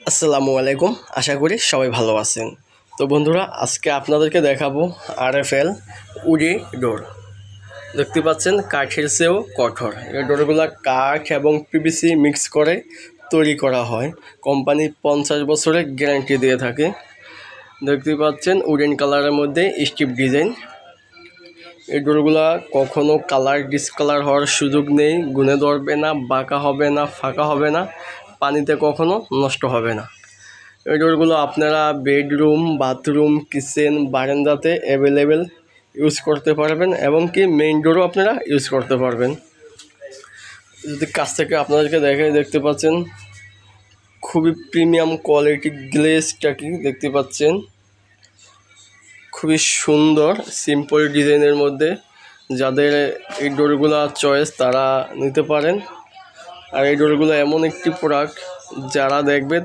আসসালামু আলাইকুম, আশা করি সবাই ভালো আছেন। তো বন্ধুরা, আজকে আপনাদেরকে দেখাবো RFL উডি ডোর। দেখতে পাচ্ছেন কাঠের চেয়েও কঠোর। এই ডোরগুলো কাঠ এবং PVC মিক্স করে তৈরি করা হয়। কোম্পানি 50 বছরের গ্যারান্টি দিয়ে থাকে। দেখতে পাচ্ছেন উডেন কালারের মধ্যে স্ট্রিপ ডিজাইন। এই ডোরগুলো কখনো কালার ডিসকালার হওয়ার সুযোগ নেই, গুনে ধরবে না, বাঁকা হবে না, ফাঁকা হবে না, পানিতে কখনো নষ্ট হবে না। এই ডোরগুলো আপনারা বেডরুম, বাথরুম, কিচেন, বারান্দাতে অ্যাভেলেবেল ইউজ করতে পারবেন এবং কি মেইন ডোরও আপনারা ইউজ করতে পারবেন। যদি কাছ থেকে আপনাদেরকে দেখতে পাচ্ছেন খুবই প্রিমিয়াম কোয়ালিটি গ্লেজটা কি দেখতে পাচ্ছেন, খুবই সুন্দর সিম্পল ডিজাইনের মধ্যে। যাদের এই ডোরগুলো চয়েস তারা নিতে পারেন। আর এই ডোরগুলো এমন একটি প্রোডাক্ট যারা দেখবে